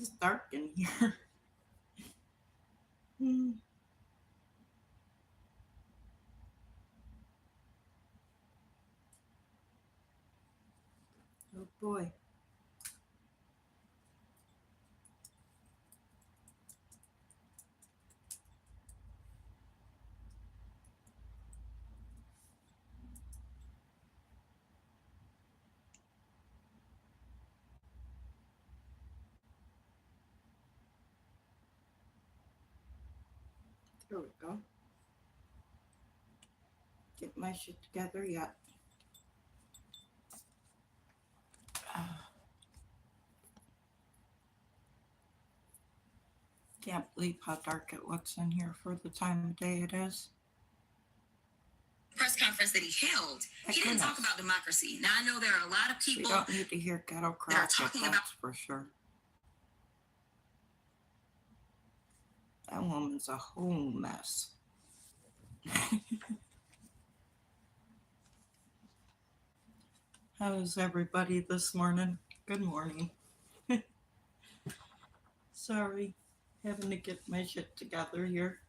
It's dark in here. Hmm. Oh boy. There we go. Get my shit together yet. Can't believe how dark it looks in here for the time of day it is. Press conference that he held, he didn't talk about democracy. Now I know there are a lot of We people don't need to hear ghetto crap, that are talking about for sure. That woman's a whole mess. How is everybody this morning? Good morning. Sorry, having to get my shit together here.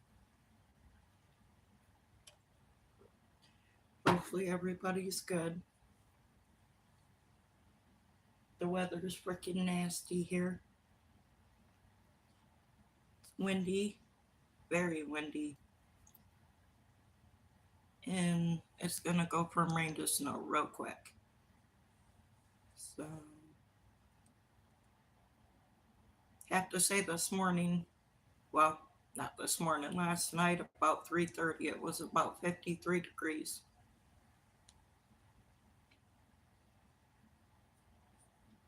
Hopefully everybody's good. The weather's freaking nasty here. It's windy, very windy. And it's gonna go from rain to snow real quick. So have to say this morning, well, not this morning, last night about 3:30 it was about 53 degrees.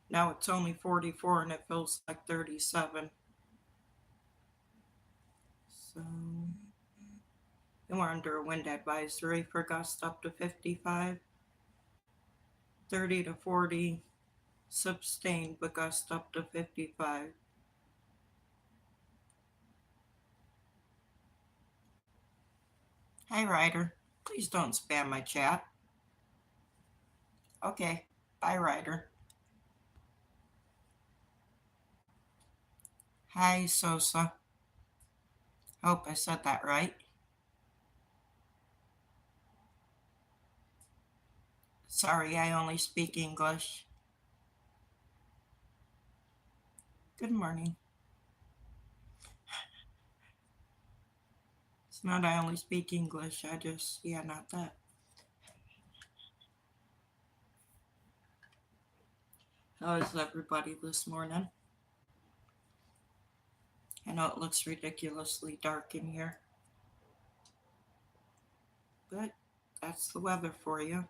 Now it's only 44 and it feels like 37. So and we're under a wind advisory for gusts up to 55, 30 to 40 sustained, but gust up to 55. Hi, Ryder. Please don't spam my chat. Okay. Bye, Ryder. Hi, Sosa. Hope I said that right. Sorry, I only speak English. Good morning. It's not I only speak English. I just, yeah, not that. How is everybody this morning? I know it looks ridiculously dark in here, but that's the weather for you.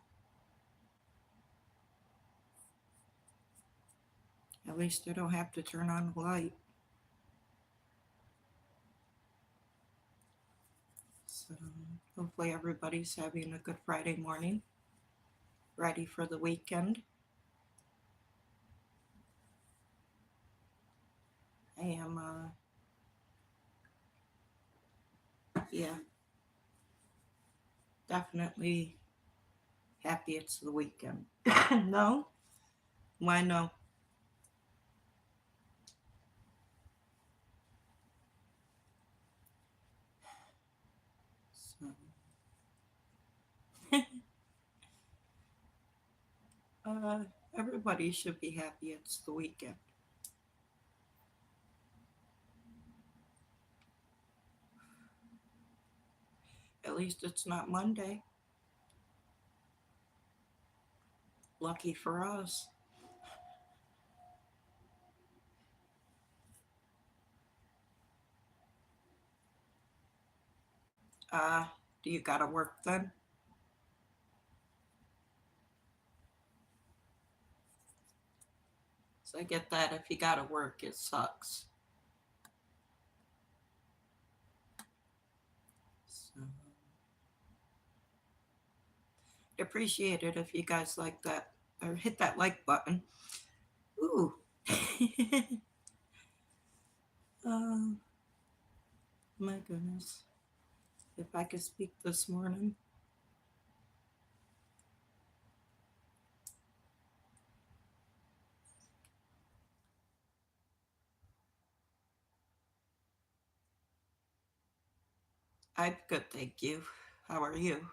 At least I don't have to turn on the light. So hopefully everybody's having a good Friday morning, ready for the weekend. I am, yeah, definitely happy it's the weekend. No? Why no? So, uh, everybody should be happy it's the weekend. At least it's not Monday. Lucky for us. Do you gotta work then? So I get that if you gotta work, it sucks. So appreciate it if you guys like that or hit that like button. Ooh. Oh my goodness. If I could speak this morning. I'm good, thank you. How are you?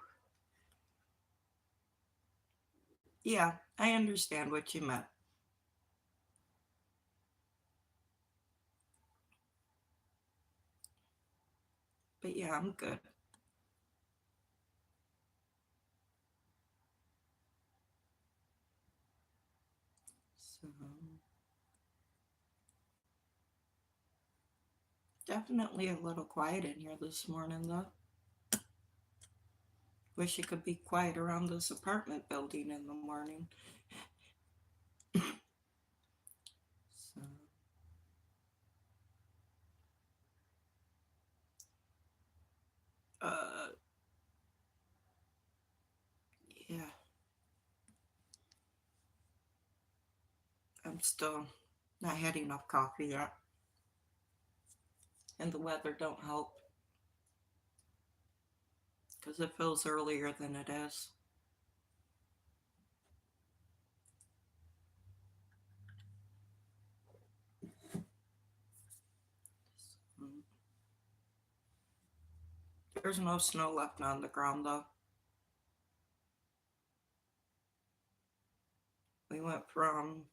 Yeah, I understand what you meant. But yeah, I'm good. So, definitely a little quiet in here this morning, though. Wish it could be quiet around this apartment building in the morning. So, uh, yeah, I'm still not had enough coffee yet, and the weather don't help because it feels earlier than it is. Mm. There's no snow left on the ground though. We went from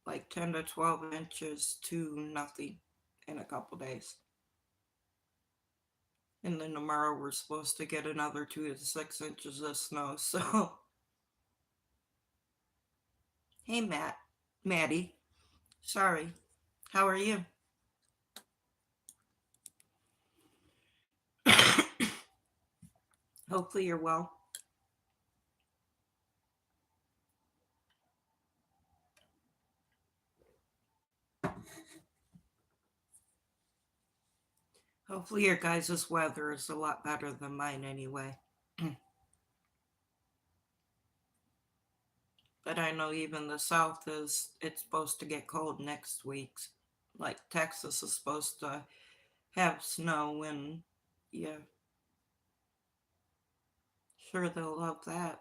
like 10 to 12 inches to nothing in a couple days. And then tomorrow we're supposed to get another 2 to 6 inches of snow. So, hey, Maddie, sorry. How are you? Hopefully you're well. Hopefully your guys' weather is a lot better than mine anyway. But I know even the South it's supposed to get cold next week. Like Texas is supposed to have snow and yeah, sure they'll love that.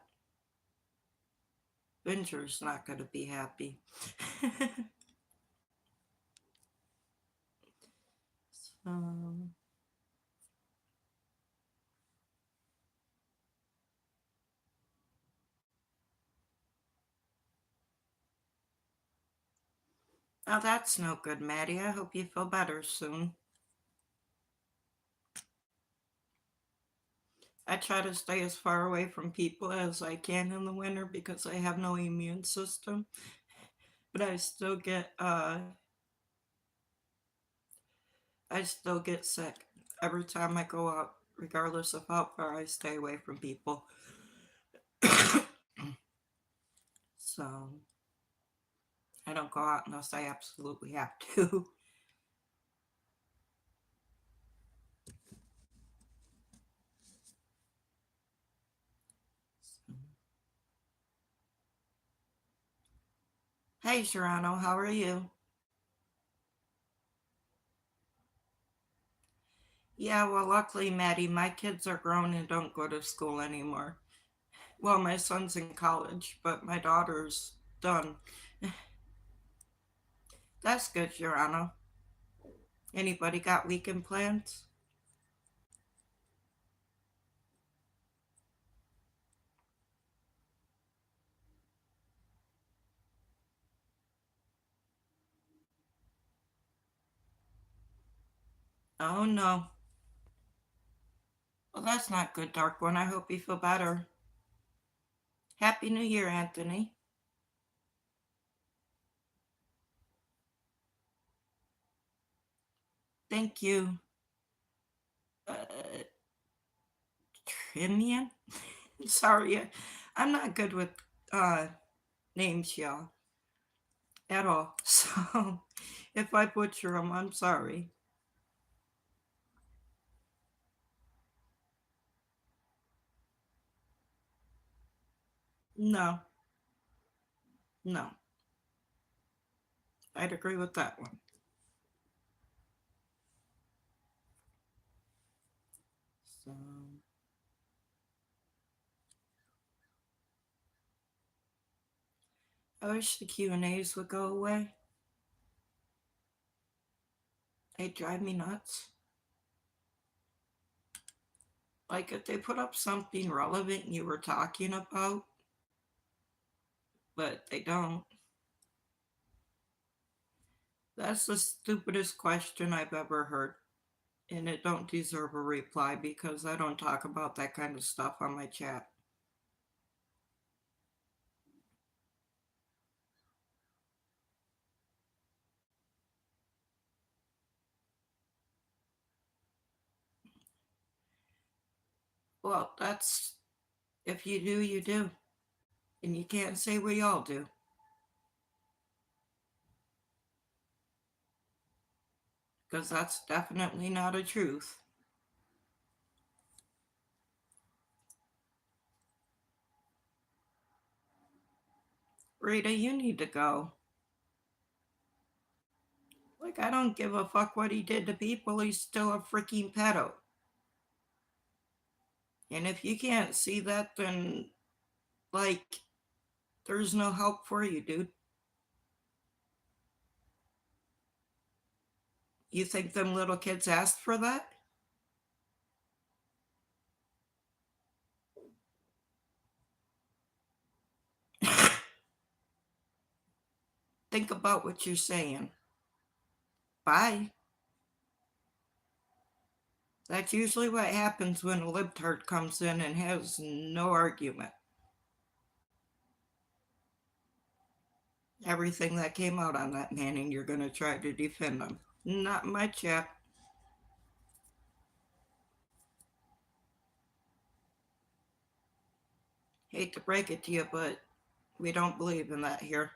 Venture's not going to be happy. So, oh, that's no good, Maddie. I hope you feel better soon. I try to stay as far away from people as I can in the winter because I have no immune system, but I still get sick every time I go out, regardless of how far I stay away from people. So I don't go out unless I absolutely have to. Hey, Serrano, how are you? Yeah, well, luckily, Maddie, my kids are grown and don't go to school anymore. Well, my son's in college, but my daughter's done. That's good, Serrano. Anybody got weekend plans? Oh, no. Well, that's not good, Dark One. I hope you feel better. Happy New Year, Anthony. Thank you. Uh, Trimian? Sorry, I'm not good with uh, names, y'all, at all. So if I butcher them, I'm sorry. No, no, I'd agree with that one. So I wish the Q&As would go away. They drive me nuts. Like if they put up something relevant you were talking about, but they don't. That's the stupidest question I've ever heard. And it don't deserve a reply because I don't talk about that kind of stuff on my chat. Well, that's if you do, you do. And you can't say we all do. Because that's definitely not a truth. Rita, you need to go. Like, I don't give a fuck what he did to people. He's still a freaking pedo. And if you can't see that, then, like, there's no help for you, dude. You think them little kids asked for that? Think about what you're saying. Bye. That's usually what happens when a libtard comes in and has no argument. Everything that came out on that man, and you're going to try to defend him. Not my chat. Hate to break it to you, but we don't believe in that here.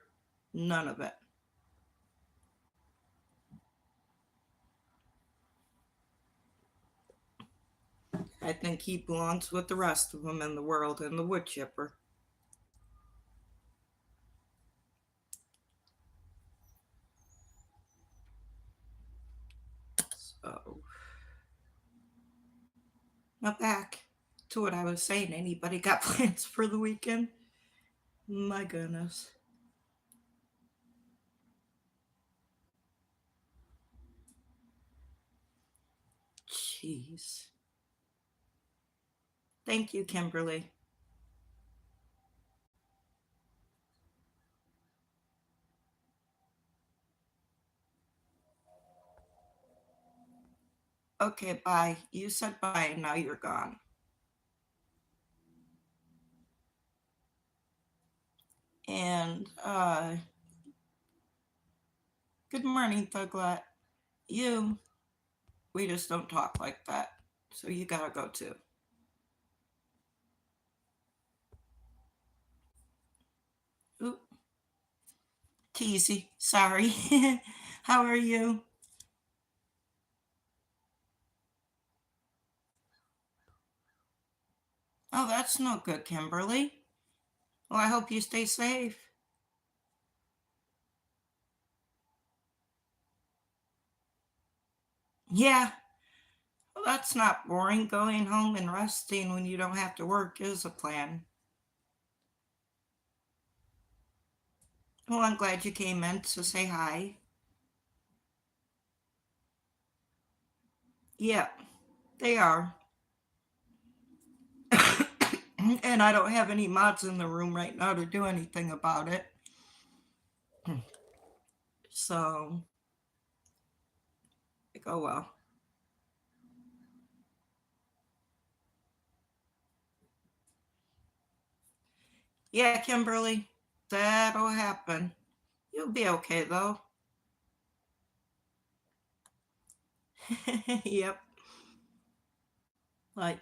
None of it. I think he belongs with the rest of them in the world and the wood chipper. So, now back to what I was saying. Anybody got plans for the weekend? My goodness. Jeez. Thank you, Kimberly. Okay, bye. You said bye, and now you're gone. And good morning, Thuglet. We just don't talk like that. So you gotta go too. Oop. Teasy, sorry. How are you? Oh, that's no good, Kimberly. Well, I hope you stay safe. Yeah, well, that's not boring. Going home and resting when you don't have to work is a plan. Well, I'm glad you came in to say hi. Yeah, they are. And I don't have any mods in the room right now to do anything about it. So, like, oh well. Yeah, Kimberly, that'll happen. You'll be okay though. Yep. Like,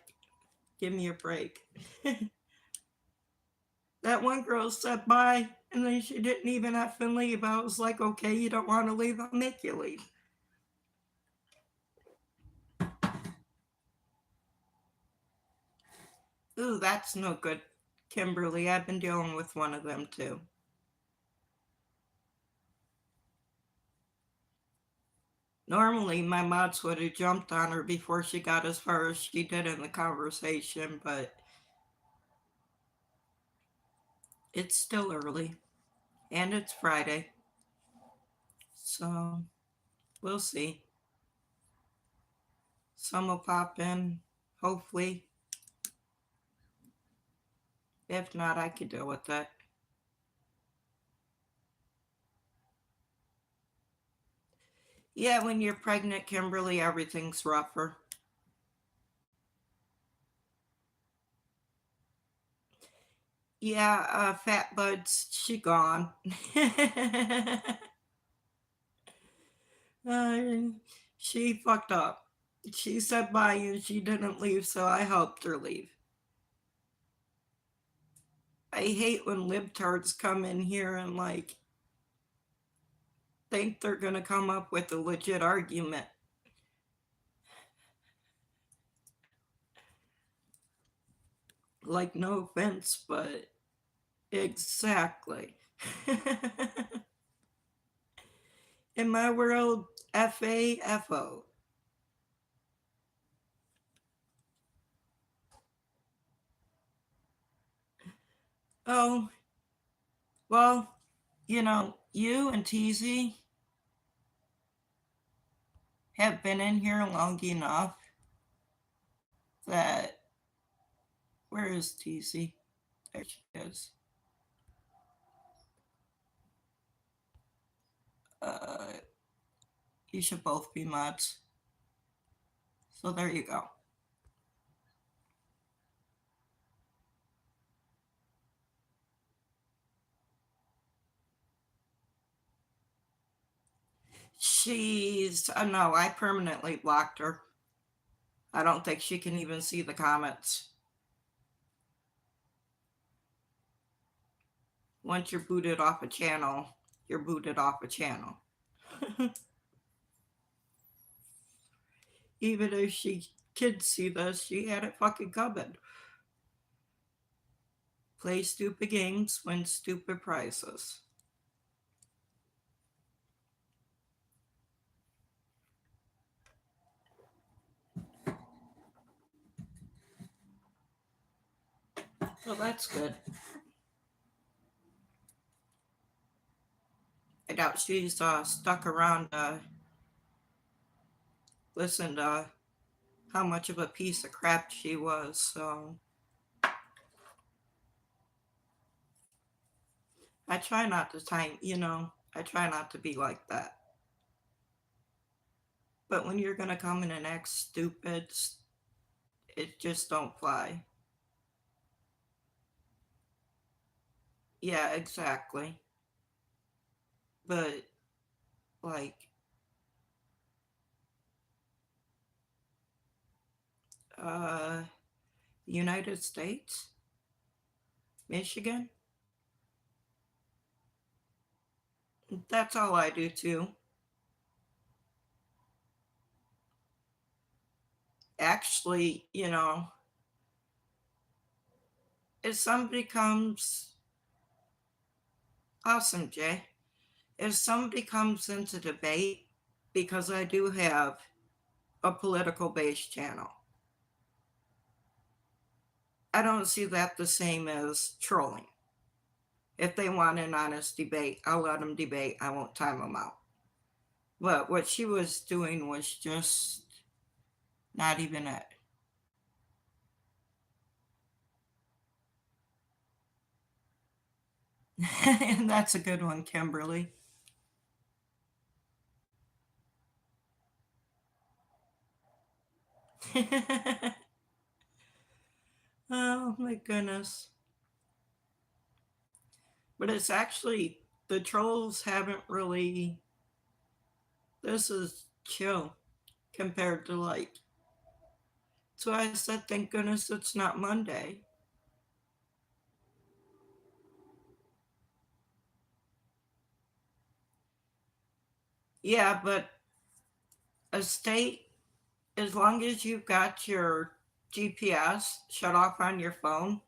give me a break. That one girl said bye, and then she didn't even have to leave. I was like, okay, you don't want to leave, I'll make you leave. Ooh, that's no good, Kimberly. I've been dealing with one of them too. Normally, my mods would have jumped on her before she got as far as she did in the conversation, but it's still early and it's Friday. So we'll see. Some will pop in, hopefully. If not, I could deal with it. Yeah, when you're pregnant, Kimberly, everything's rougher. Yeah, Fat Bud's, she gone. uh, she fucked up. She said bye and she didn't leave, so I helped her leave. I hate when libtards come in here and like think they're gonna come up with a legit argument. Like, no offense, but exactly. In my world, FAFO. Oh, well, you and TZ have been in here long enough that. Where is TZ? There she is. Uh, you should both be mods. So there you go. No, I permanently blocked her. I don't think she can even see the comments. Once you're booted off a channel, you're booted off a channel. Even if she could see this, she had it fucking covered. Play stupid games, win stupid prizes. Well, that's good. I doubt she's stuck around listen to how much of a piece of crap she was, so I try not to I try not to be like that. But when you're gonna come in and act stupid, it just don't fly. Yeah, exactly. But like uh United States, Michigan, that's all I do too. Actually, if somebody comes, awesome, Jay. If somebody comes into debate, because I do have a political based channel, I don't see that the same as trolling. If they want an honest debate, I'll let them debate. I won't time them out. But what she was doing was just not even it. And that's a good one, Kimberly. Oh my goodness. But it's actually, the trolls haven't really, this is chill compared to like, so I said, thank goodness it's not Monday. Yeah, but a state, as long as you've got your GPS shut off on your phone,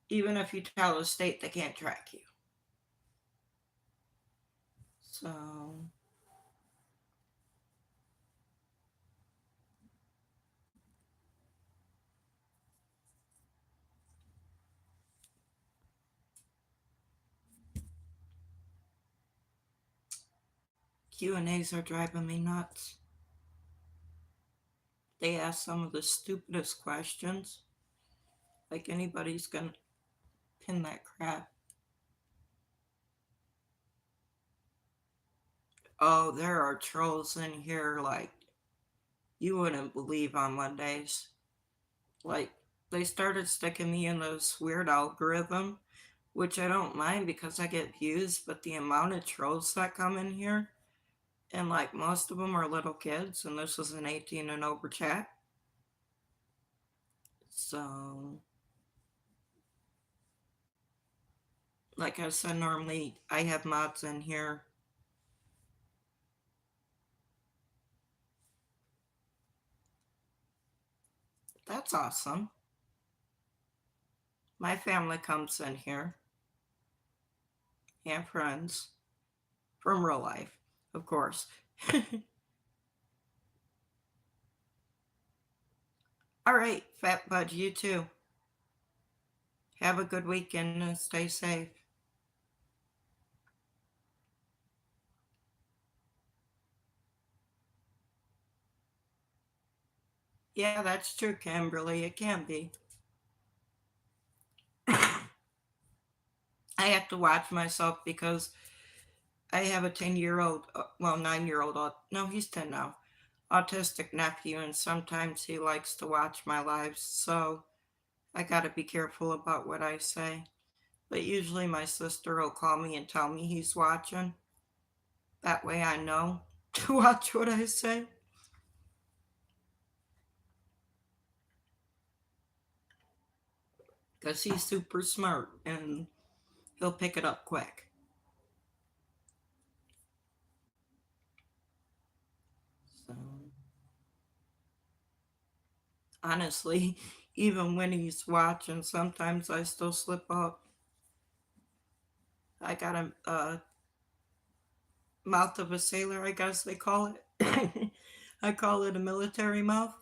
even if you tell the state, they can't track you. So Q&As are driving me nuts. They ask some of the stupidest questions. Like anybody's gonna pin that crap. Oh, there are trolls in here like you wouldn't believe on Mondays. Like they started sticking me in this weird algorithm, which I don't mind because I get views, but the amount of trolls that come in here, and like most of them are little kids, and this is an 18 and over chat. So, like I said, normally I have mods in here. That's awesome. My family comes in here and friends from real life, of course. All right, Fat Bud, you too. Have a good weekend and stay safe. Yeah, that's true, Kimberly. It can be. I have to watch myself because I have a 10-year-old, well, 9-year-old, no, he's 10 now, autistic nephew, and sometimes he likes to watch my lives. So I got to be careful about what I say. But usually my sister will call me and tell me he's watching. That way I know to watch what I say. Because he's super smart and he'll pick it up quick. So, honestly, even when he's watching, sometimes I still slip up. I got a mouth of a sailor, I guess they call it. I call it a military mouth.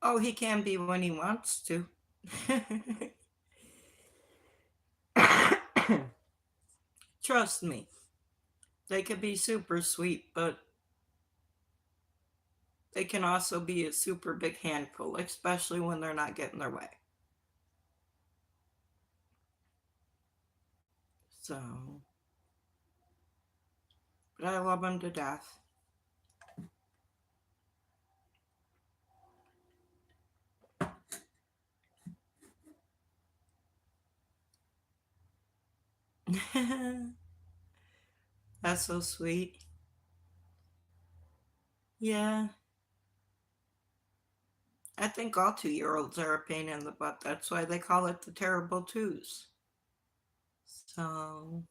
Oh, he can be when he wants to. Trust me, they can be super sweet, but they can also be a super big handful, especially when they're not getting their way. So, but I love them to death. That's so sweet. Yeah, I think all 2-year-olds are a pain in the butt. That's why they call it the terrible twos. So,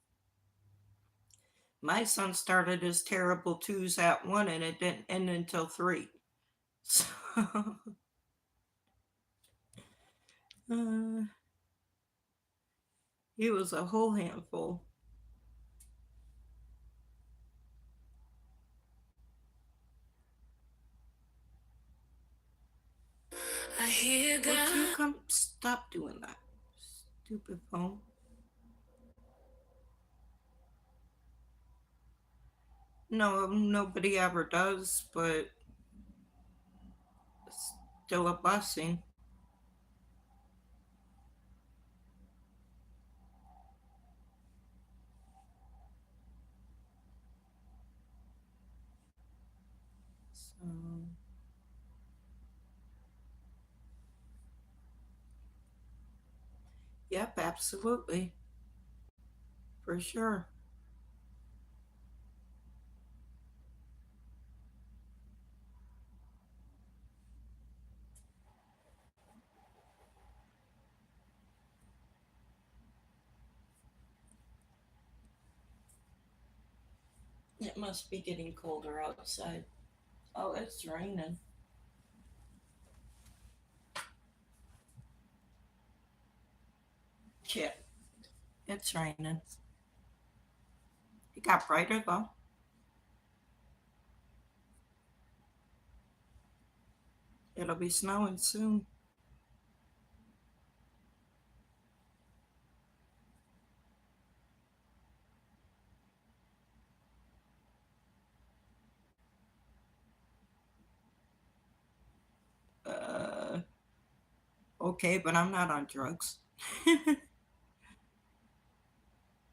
my son started his terrible twos at 1 and it didn't end until 3. So, uh, he was a whole handful. I hear Would God. you come stop doing that? Stupid phone. No, nobody ever does, but it's still a blessing. So, yep, absolutely. For sure. It must be getting colder outside. Oh, it's raining. Shit, it's raining. It got brighter though. It'll be snowing soon. okay, but I'm not on drugs.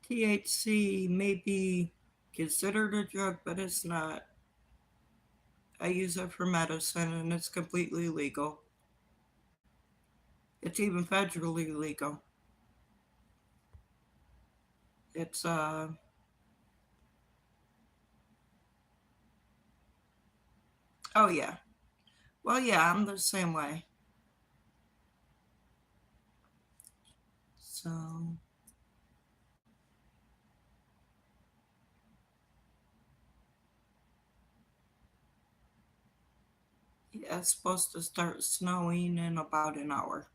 THC may be considered a drug, but it's not. I use it for medicine and it's completely legal. It's even federally legal. It's oh yeah. Well, yeah, I'm the same way. So, yeah, it's supposed to start snowing in about an hour.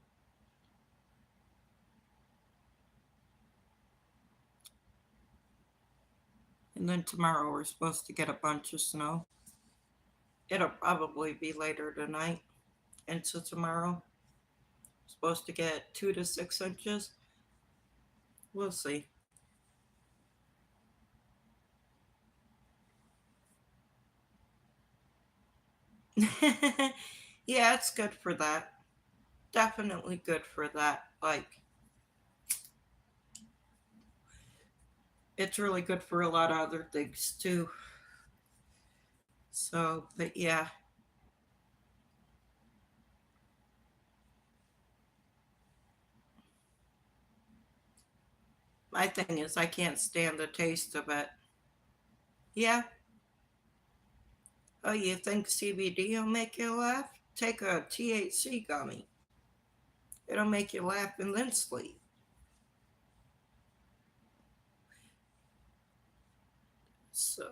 And then tomorrow we're supposed to get a bunch of snow. It'll probably be later tonight into tomorrow. Supposed to get 2 to 6 inches. We'll see. Yeah, it's good for that. Definitely good for that. Like, it's really good for a lot of other things too. So, but yeah, my thing is I can't stand the taste of it. Yeah. Oh, you think CBD will make you laugh? Take a THC gummy. It'll make you laugh and then sleep. So,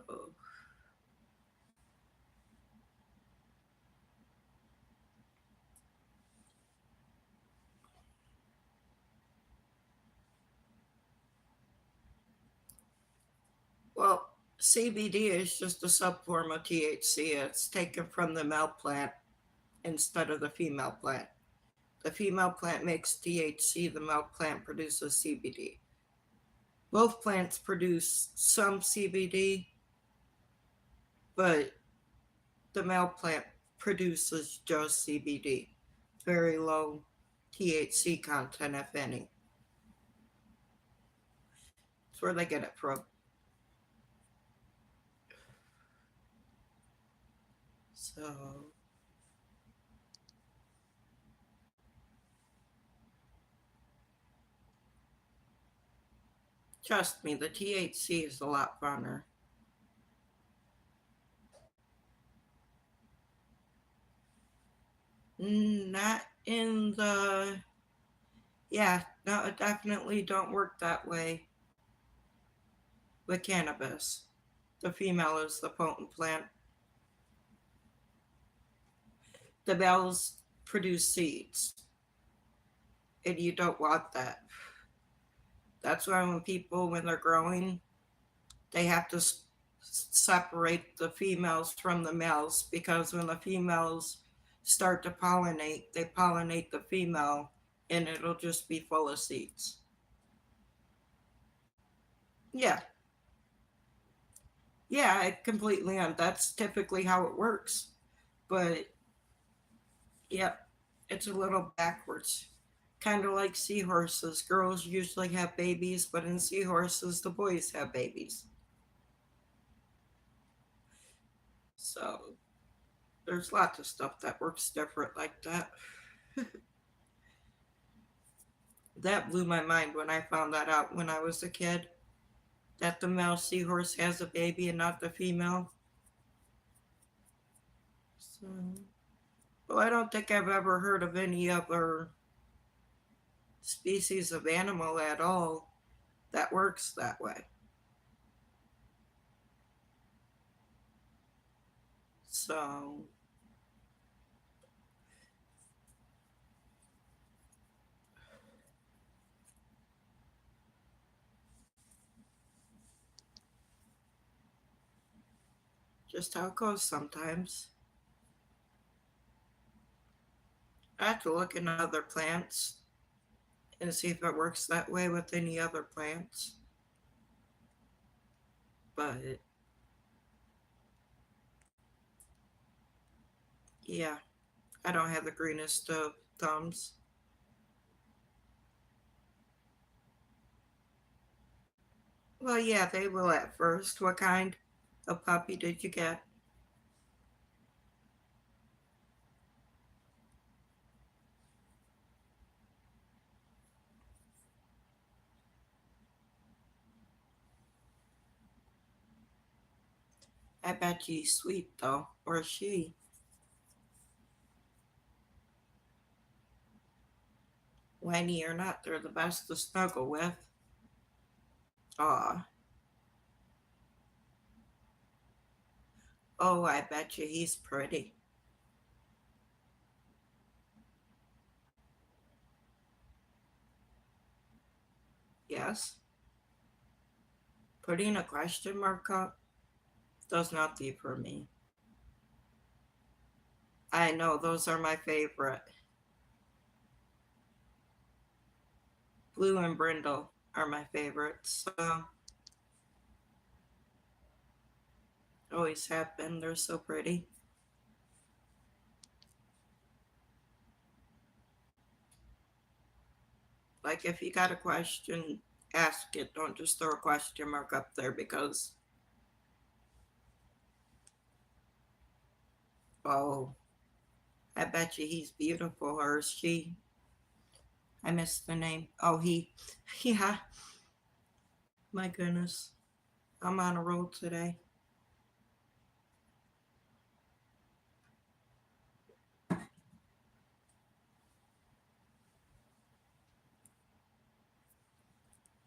well, CBD is just a subform of THC. It's taken from the male plant instead of the female plant. The female plant makes THC, the male plant produces CBD. Both plants produce some CBD, but the male plant produces just CBD. Very low THC content, if any. That's where they get it from. So, trust me, the THC is a lot funner. Not in the. Yeah, no, it definitely don't work that way with cannabis. The female is the potent plant. The males produce seeds, and you don't want that. That's why when people, when they're growing, they have to separate the females from the males because when the females start to pollinate, they pollinate the female and it'll just be full of seeds. Yeah, yeah, I completely on. That's typically how it works. But yeah, it's a little backwards. Kind of like seahorses. Girls usually have babies, but in seahorses, the boys have babies. So there's lots of stuff that works different like that. That blew my mind when I found that out when I was a kid. That the male seahorse has a baby and not the female. So, well, I don't think I've ever heard of any other species of animal at all that works that way. So, just how it goes sometimes. I have to look in other plants and see if it works that way with any other plants. But yeah, I don't have the greenest of thumbs. Well, yeah, they will at first. What kind of puppy did you get? I bet he's sweet though, or she. Whiny or not, they're the best to snuggle with. Aw. Oh, I bet you he's pretty. Yes. Putting a question mark up does nothing for me. I know those are my favorite. Blue and Brindle are my favorites. So always have been. They're so pretty. Like if you got a question, ask it. Don't just throw a question mark up there because oh, I bet you he's beautiful or is she. I missed the name. Oh, he. Yeah. My goodness. I'm on a roll today.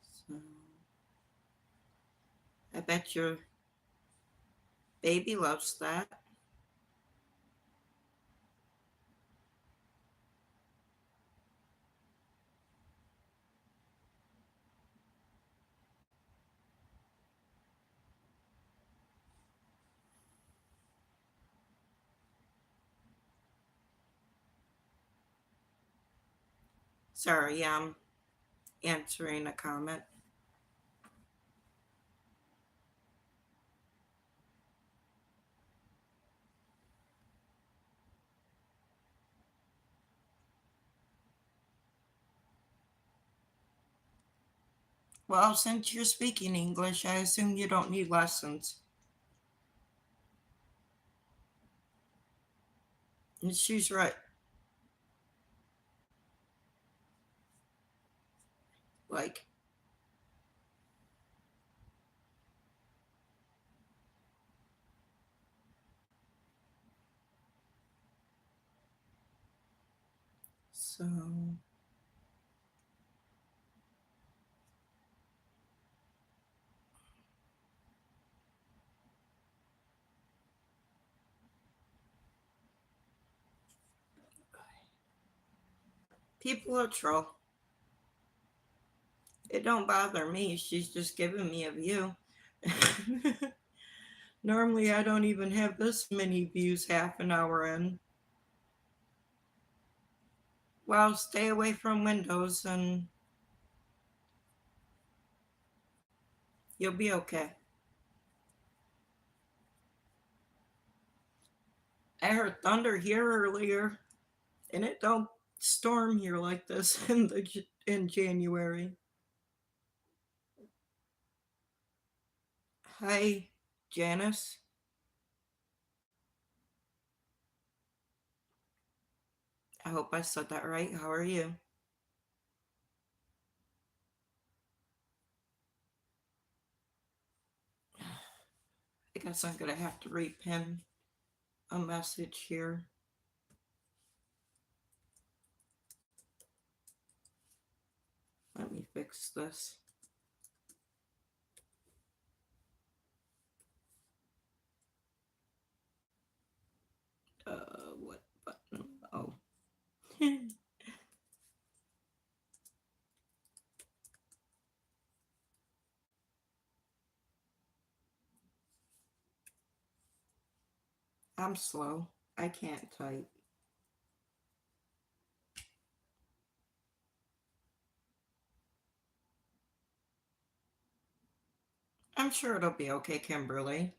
So I bet your baby loves that. Sorry, I'm answering a comment. Well, since you're speaking English, I assume you don't need lessons. And she's right. Like, so people are troll. It don't bother me. She's just giving me a view. Normally, I don't even have this many views half an hour in. Well, stay away from windows and you'll be okay. I heard thunder here earlier, and it don't storm here like this in January. Hi, Janice. I hope I said that right. How are you? I guess I'm gonna have to repin a message here. Let me fix this. What button? Oh. I'm slow. I can't type. I'm sure it'll be okay, Kimberly.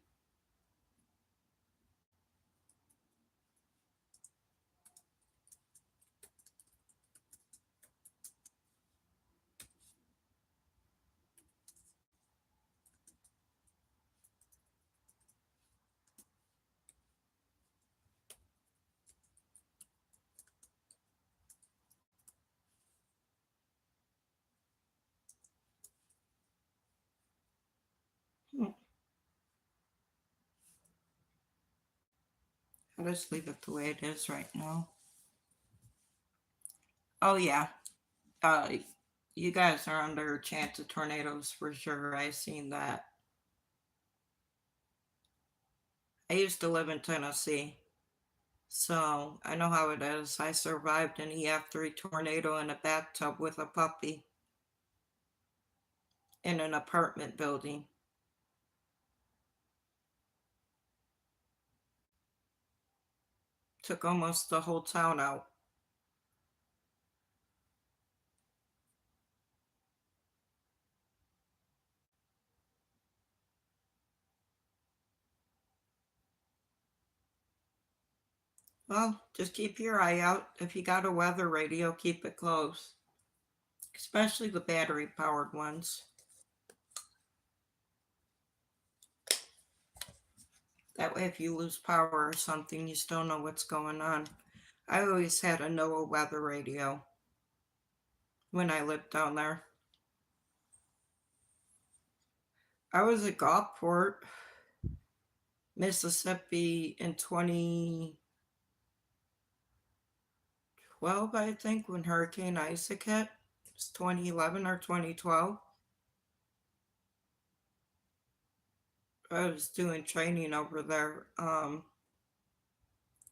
I'll just leave it the way it is right now. Oh yeah. Uh, you guys are under a chance of tornadoes for sure. I seen that. I used to live in Tennessee, so I know how it is. I survived an EF3 tornado in a bathtub with a puppy in an apartment building. Took almost the whole town out. Well, just keep your eye out. If you got a weather radio, keep it close, especially the battery powered ones. That way, if you lose power or something, you still know what's going on. I always had a NOAA weather radio when I lived down there. I was at Gulfport, Mississippi in 2012, I think, when Hurricane Isaac hit. It's 2011 or 2012. I was doing training over there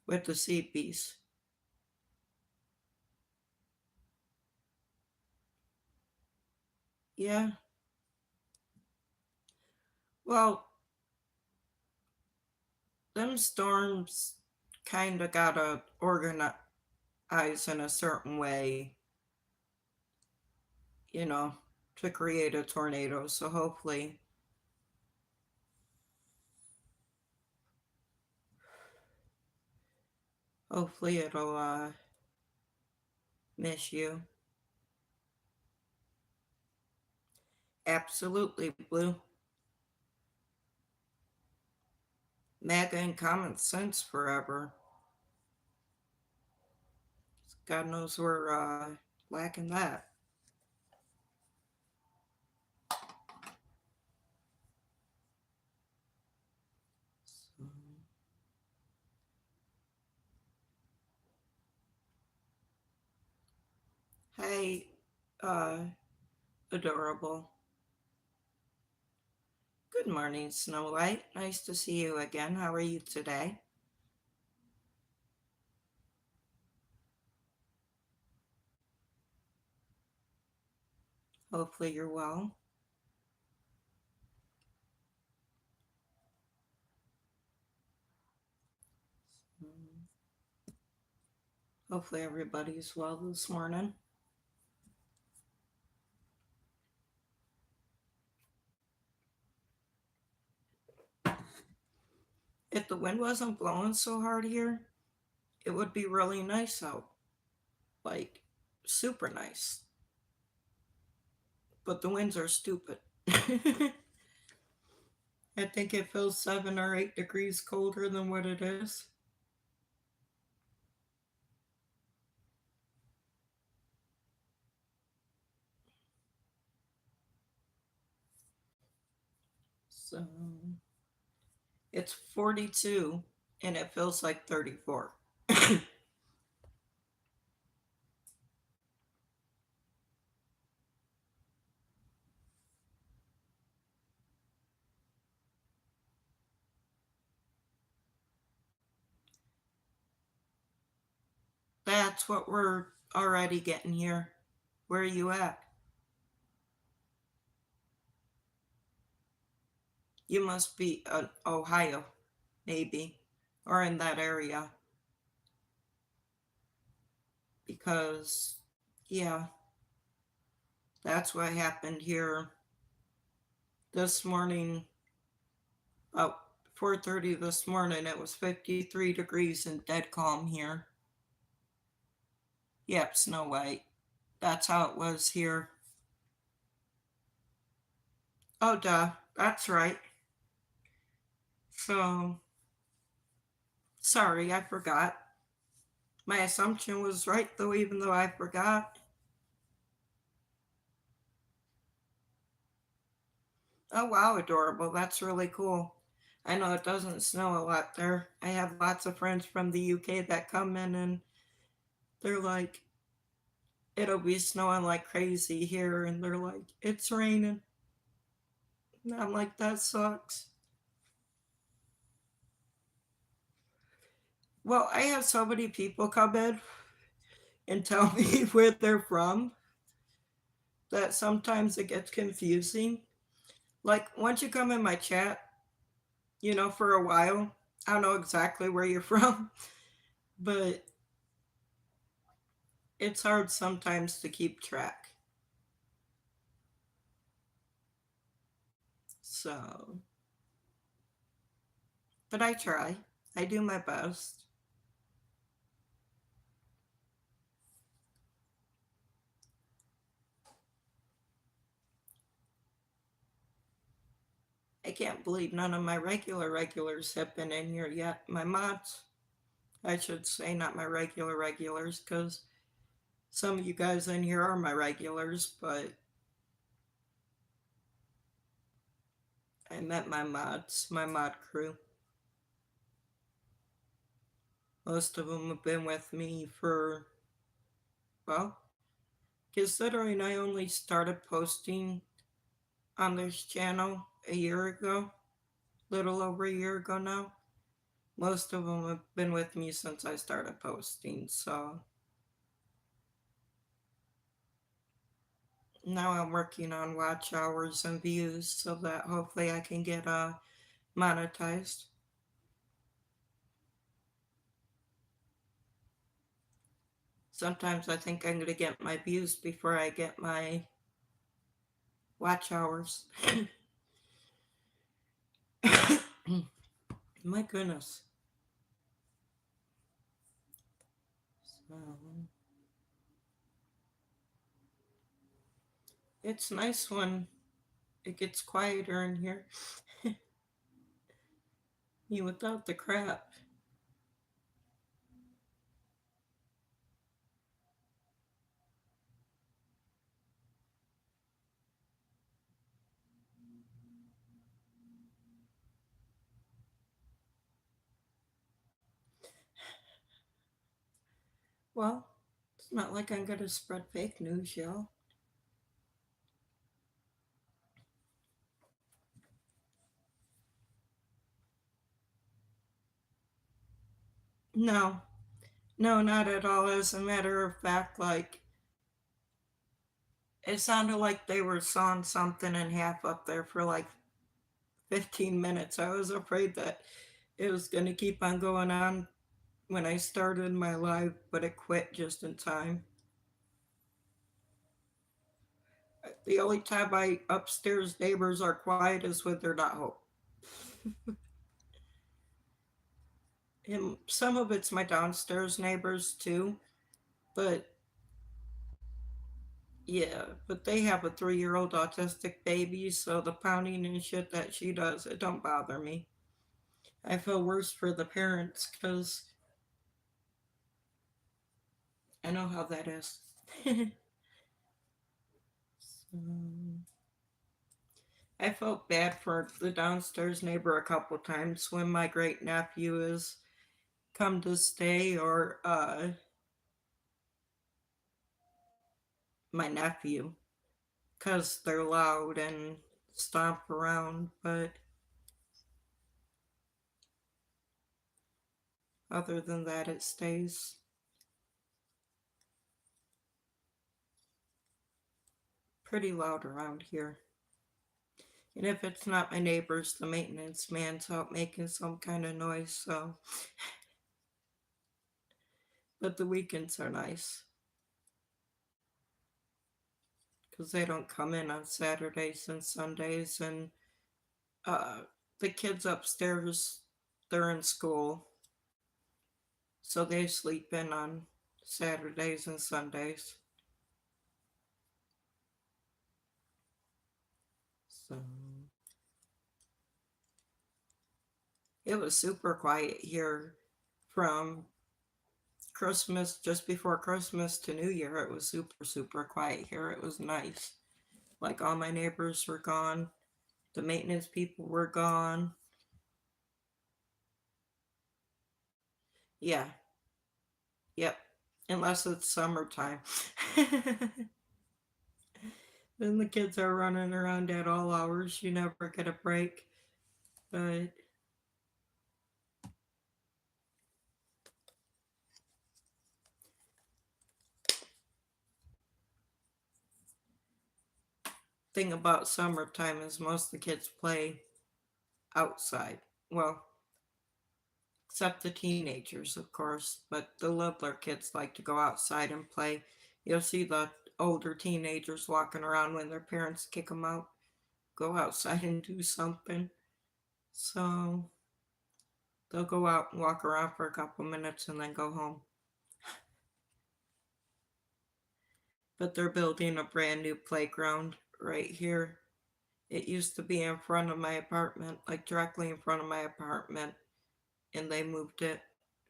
with the Seabees. Yeah. Well, them storms kind of got to organize in a certain way, you know, to create a tornado. So hopefully it'll miss you. Absolutely, Blue. MAGA and common sense forever. God knows we're lacking that. So, hey, uh, adorable. Good morning, Snow White. Nice to see you again. How are you today? Hopefully you're well. Hopefully everybody's well this morning. If the wind wasn't blowing so hard here, it would be really nice out. Like, super nice. But the winds are stupid. I think it feels 7 or 8 degrees colder than what it is. So it's 42 and it feels like 34. That's what we're already getting here. Where are you at? You must be Ohio, maybe, or in that area. Because, yeah, that's what happened here this morning. About 4:30 this morning, it was 53 degrees and dead calm here. Yep, Snow White. That's how it was here. Oh, duh. That's right. So, sorry, I forgot. My assumption was right, though, even though I forgot. Oh, wow, adorable. That's really cool. I know it doesn't snow a lot there. I have lots of friends from the UK that come in and they're like, it'll be snowing like crazy here. And they're like, it's raining. And I'm like, that sucks. Well, I have so many people come in and tell me where they're from that sometimes it gets confusing. Like, once you come in my chat, for a while, I don't know exactly where you're from, but it's hard sometimes to keep track. So, but I try. I do my best. I can't believe none of my regulars have been in here yet. My mods, I should say, not my regulars, because some of you guys in here are my regulars, but I met my mods, my mod crew. Most of them have been with me for, well, considering I only started posting on this channel a year ago, little over a year ago now. Most of them have been with me since I started posting, so now I'm working on watch hours and views so that hopefully I can get monetized. Sometimes I think I'm going to get my views before I get my watch hours. My goodness. So, it's nice when it gets quieter in here. You without the crap. Well, it's not like I'm going to spread fake news, y'all. No, no, not at all. As a matter of fact, like, it sounded like they were sawing something in half up there for like 15 minutes. I was afraid that it was going to keep on going on when I started my live, but it quit just in time. The only time my upstairs neighbors are quiet is when they're not home. And some of it's my downstairs neighbors too, but yeah, but they have a 3-year-old autistic baby, so the pounding and shit that she does, it don't bother me. I feel worse for the parents because I know how that is. So, I felt bad for the downstairs neighbor a couple times when my great nephew has come to stay, or my nephew, because they're loud and stomp around, but other than that, it stays pretty loud around here. And if it's not my neighbors, the maintenance man's out making some kind of noise, so. But the weekends are nice because they don't come in on Saturdays and Sundays, and uh, the kids upstairs, they're in school, so they sleep in on Saturdays and Sundays. So it was super quiet here from Christmas, just before Christmas to New Year. It was super quiet here. It was nice. Like, all my neighbors were gone, the maintenance people were gone. Yeah. Yep. Unless it's summertime. Then the kids are running around at all hours. You never get a break. But thing about summertime is most of the kids play outside. Well, except the teenagers, of course, but the littler kids like to go outside and play. You'll see the older teenagers walking around when their parents kick them out, go outside and do something. So they'll go out and walk around for a couple minutes and then go home. But they're building a brand new playground right here. It used to be in front of my apartment, like directly in front of my apartment, and they moved it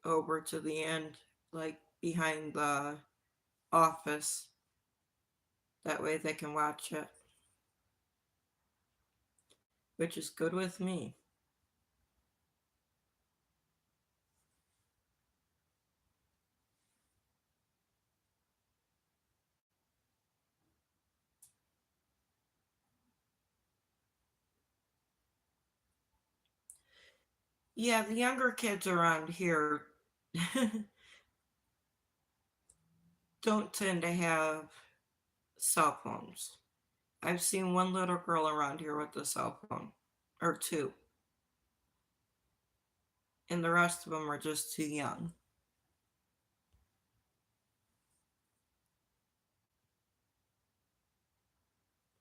over to the end, like behind the office. That way they can watch it, which is good with me. Yeah, the younger kids around here don't tend to have cell phones. I've seen one little girl around here with a cell phone, or two, and the rest of them are just too young.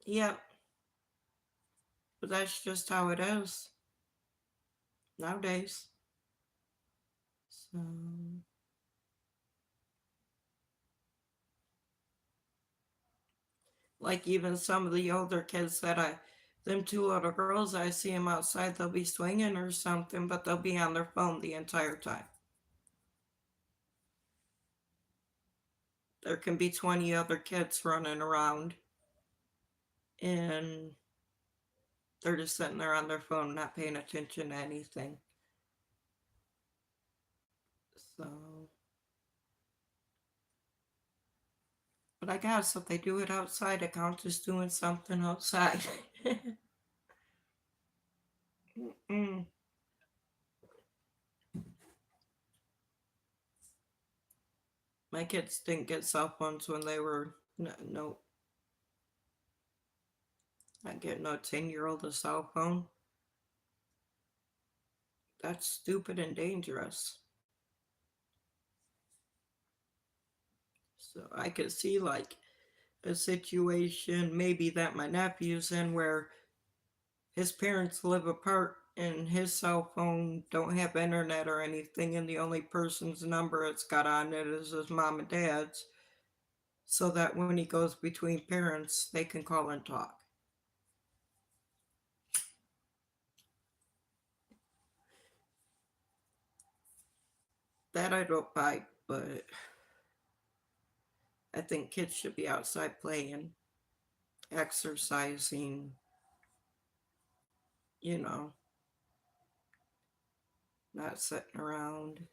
Yep, but that's just how it is nowadays. So, like even some of the older kids them two little girls, I see them outside, they'll be swinging or something, but they'll be on their phone the entire time. There can be 20 other kids running around and they're just sitting there on their phone, not paying attention to anything. So, but I guess if they do it outside, it counts as doing something outside. Mm. My kids didn't get cell phones when they were no, not getting no 10-year-old a cell phone. That's stupid and dangerous. So I could see like a situation maybe that my nephew's in where his parents live apart and his cell phone don't have internet or anything, and the only person's number it's got on it is his mom and dad's, so that when he goes between parents they can call and talk. That I don't buy, but I think kids should be outside playing, exercising, you know, not sitting around.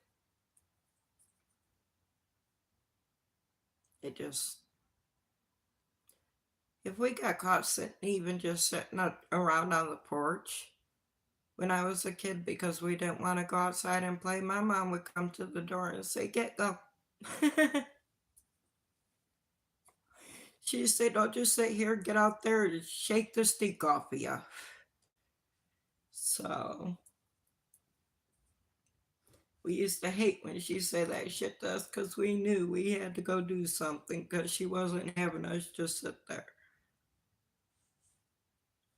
It just, if we got caught sitting, even just sitting around on the porch when I was a kid because we didn't want to go outside and play, my mom would come to the door and say, "Get go." She'd say, "Don't just sit here, get out there and shake the stink off of you." So we used to hate when she said that shit to us because we knew we had to go do something because she wasn't having us just sit there.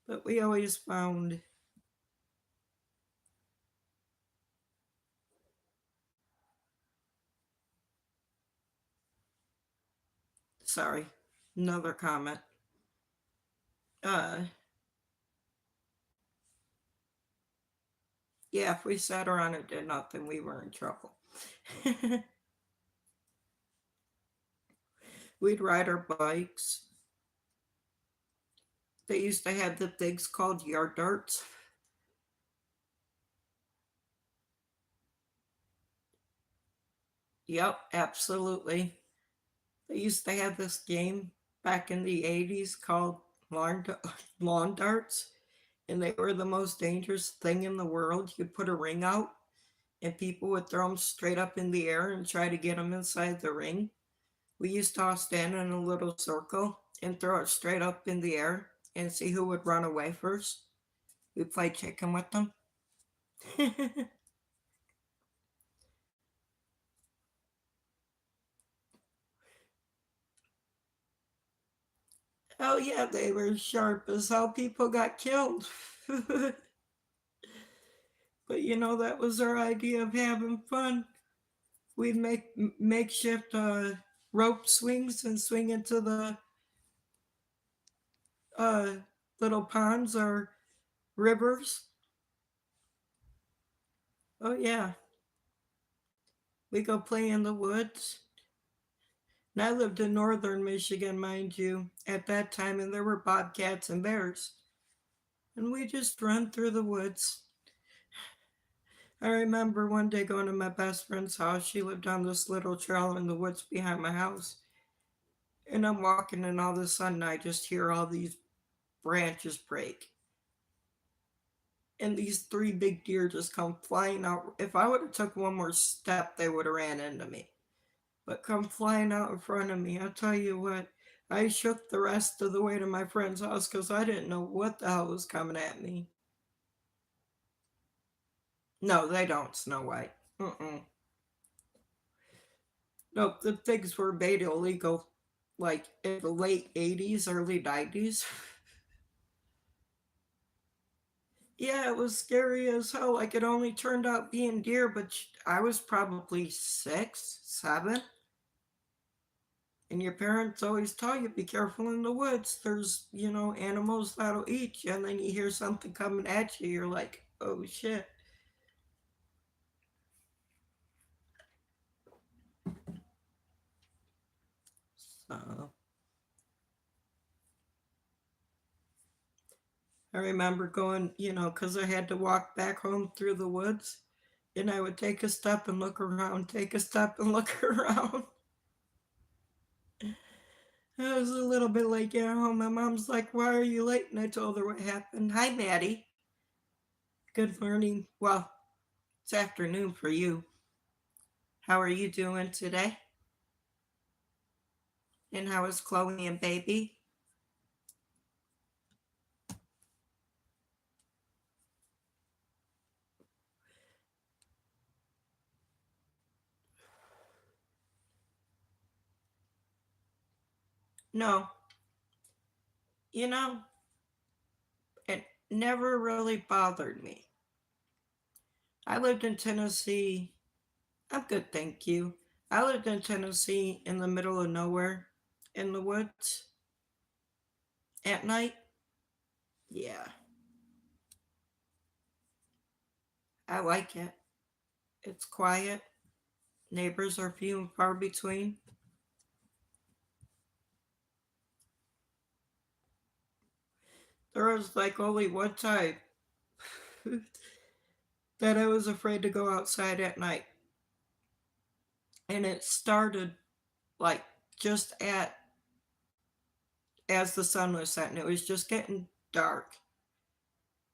But we always found, sorry, another comment. Uh, yeah, if we sat around and did nothing, we were in trouble. We'd ride our bikes. They used to have the things called yard darts. Yep, absolutely. They used to have this game back in the 80s called lawn, lawn darts, and they were the most dangerous thing in the world. You put a ring out, and people would throw them straight up in the air and try to get them inside the ring. We used to all stand in a little circle and throw it straight up in the air and see who would run away first. We played chicken with them. Oh, yeah, they were sharp as how people got killed. But that was our idea of having fun. We'd make makeshift rope swings and swing into the uh, little ponds or rivers. Oh, yeah, we go play in the woods. And I lived in northern Michigan, mind you, at that time, and there were bobcats and bears. And we just run through the woods. I remember one day going to my best friend's house. She lived on this little trail in the woods behind my house. And I'm walking, and all of a sudden, I just hear all these branches break. And these three big deer just come flying out. If I would have took one more step, they would have ran into me. But come flying out in front of me. I'll tell you what, I shook the rest of the way to my friend's house because I didn't know what the hell was coming at me. No, they don't, Snow White. Mm-mm. Nope, the pigs were made illegal like in the late 80s, early 90s. Yeah, it was scary as hell. Like it only turned out being deer, but I was probably 6, 7. And your parents always tell you be careful in the woods. There's, animals that'll eat you. And then you hear something coming at you. You're like, oh shit. So I remember going, because I had to walk back home through the woods. And I would take a step and look around, take a step and look around. I was a little bit late getting home. My mom's like, why are you late? And I told her what happened. Hi, Maddie. Good morning. Well, it's afternoon for you. How are you doing today? And how is Chloe and baby? No, you know, it never really bothered me. I lived in Tennessee. I'm good, thank you. I lived in Tennessee in the middle of nowhere in the woods at night. Yeah, I like it. It's quiet. Neighbors are few and far between. There was like only one time that I was afraid to go outside at night. And it started like just at as the sun was setting. It was just getting dark.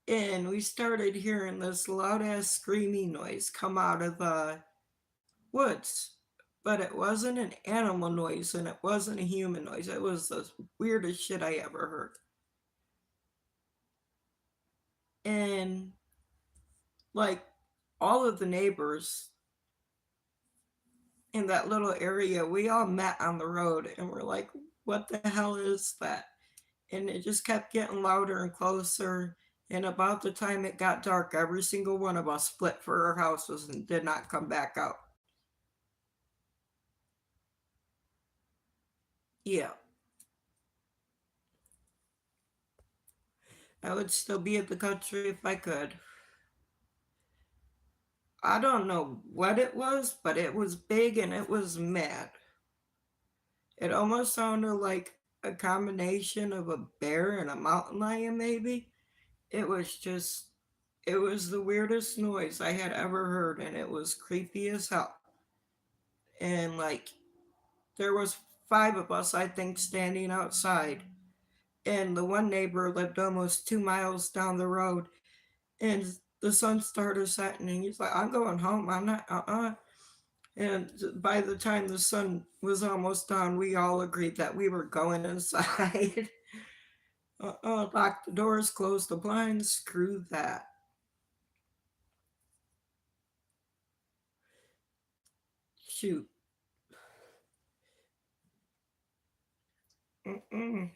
And we started hearing this loud ass screaming noise come out of the woods. But it wasn't an animal noise and it wasn't a human noise. It was the weirdest shit I ever heard. And like all of the neighbors in that little area, we all met on the road and we're like, what the hell is that? And it just kept getting louder and closer. And about the time it got dark, every single one of us split for our houses and did not come back out. Yeah, I would still be in the country if I could. I don't know what it was, but it was big and it was mad. It almost sounded like a combination of a bear and a mountain lion, maybe. It was just, it was the weirdest noise I had ever heard, and it was creepy as hell. and like there was 5 of us, I think, standing outside, and the one neighbor lived almost 2 miles down the road, and the sun started setting, and he's like, "I'm going home. I'm not. And by the time the sun was almost down, we all agreed that we were going inside. Lock the doors, close the blinds. Screw that. Shoot. Mm-mm.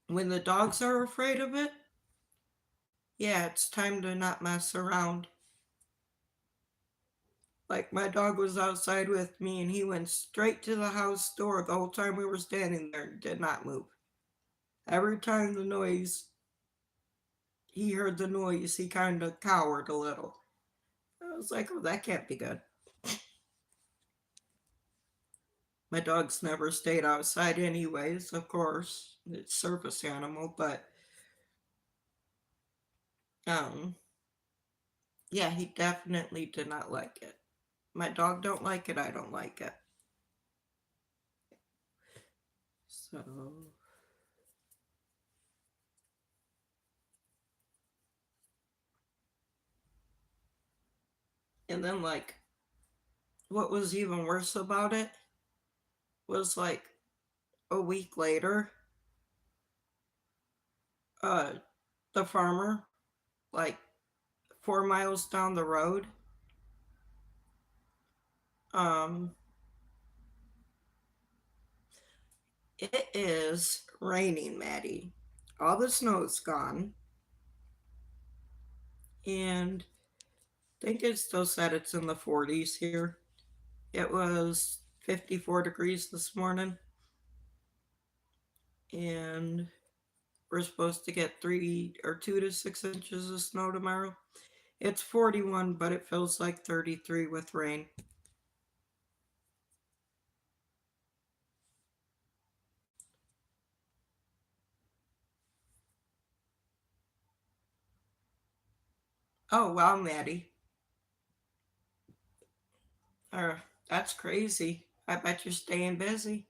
When the dogs are afraid of it, yeah, it's time to not mess around. Like my dog was outside with me and he went straight to the house door the whole time we were standing there and did not move. Every time he heard the noise, he kind of cowered a little. I was like, oh, that can't be good. My dog's never stayed outside anyways, of course. It's a service animal, but um yeah, he definitely did not like it. My dog don't like it, I don't like it. So and then like what was even worse about it was like a week later, uh the farmer, like 4 miles down the road, um it is raining, Maddie. All the snow's gone, and I think it still said it's in the 40s here. It was 54 degrees this morning, and we're supposed to get 2 to 6 inches of snow tomorrow. It's 41, but it feels like 33 with rain. Oh, wow, Maddie. Uh, that's crazy. I bet you're staying busy.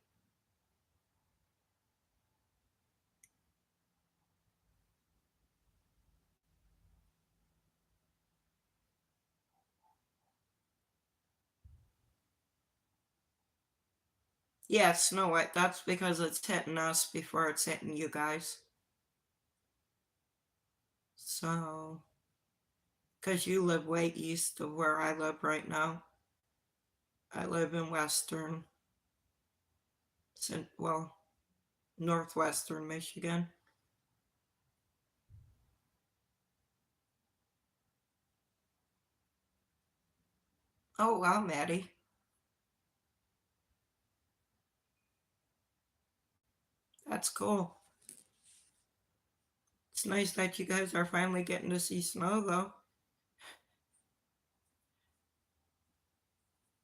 Yeah, Snow White, that's because it's hitting us before it's hitting you guys. So, because you live way east of where I live right now. I live in western, well, northwestern Michigan. Oh, wow, Maddie. That's cool. It's nice that you guys are finally getting to see snow, though.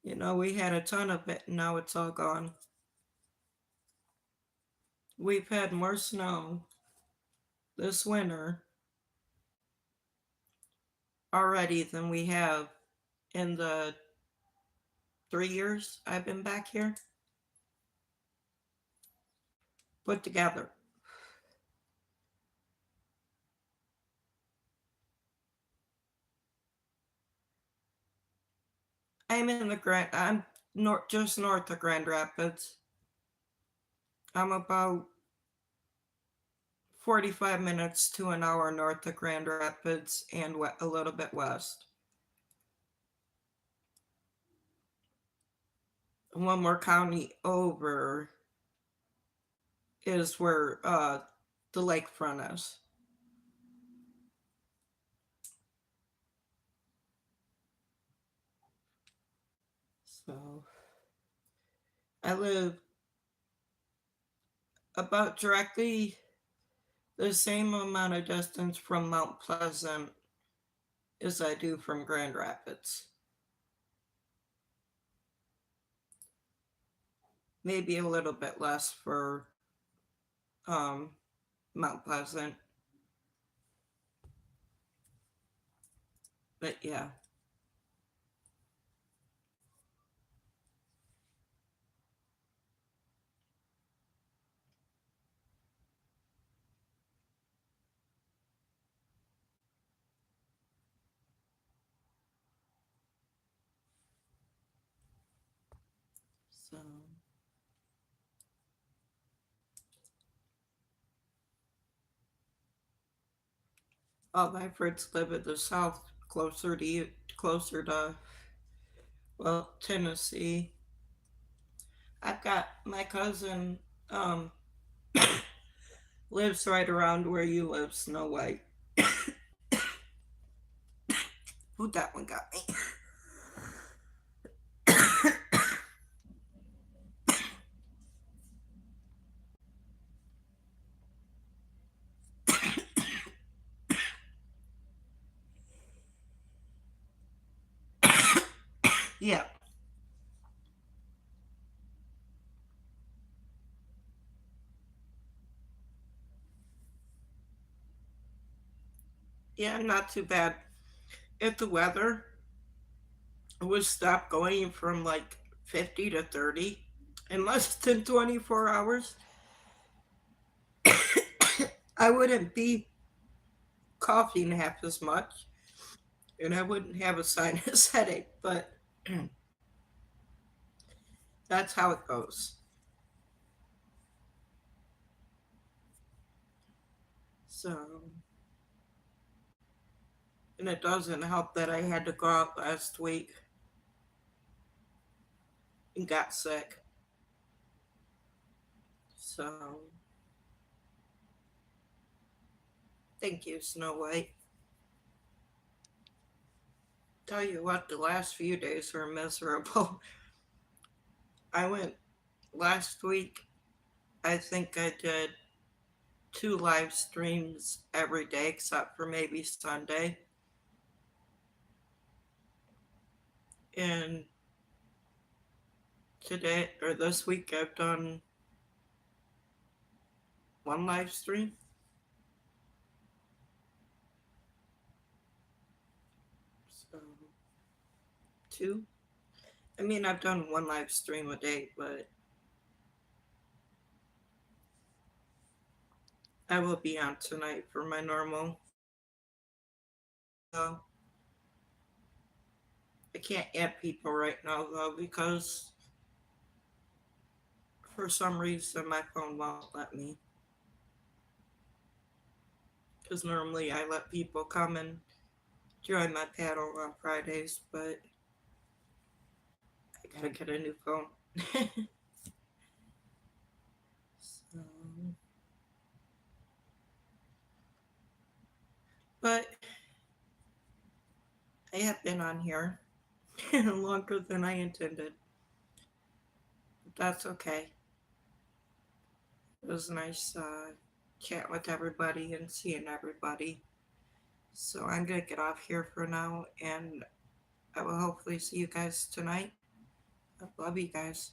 You know, we had a ton of it, and now it's all gone. We've had more snow this winter already than we have in the 3 years I've been back here put together. I'm just north of Grand Rapids. I'm about 45 minutes to an hour north of Grand Rapids and a little bit west. One more county over is where the lakefront is. So I live about directly the same amount of distance from Mount Pleasant as I do from Grand Rapids. Maybe a little bit less for um, Mount Pleasant. But yeah. So, all my friends live in the south, closer to you, closer to, well, Tennessee. I've got my cousin um lives right around where you live, Snow White. Who that one got me? Yeah. Yeah, not too bad. If the weather would stop going from like 50 to 30 in less than 24 hours, I wouldn't be coughing half as much and I wouldn't have a sinus headache, but that's how it goes. So, and it doesn't help that I had to go out last week and got sick. So, thank you, Snow White. Tell you what, the last few days were miserable. I went last week, I think I did 2 live streams every day except for maybe Sunday. And today or this week, I've done 1 live stream. So, two. I mean, I've done 1 live stream a day, but I will be on tonight for my normal. So, I can't add people right now though because for some reason my phone won't let me. Because normally I let people come and join my paddle on Fridays, but I gotta get a new phone. So, but I have been on here longer than I intended. But that's okay. It was nice chatting with everybody and seeing everybody. So I'm gonna get off here for now, and I will hopefully see you guys tonight. I love you guys.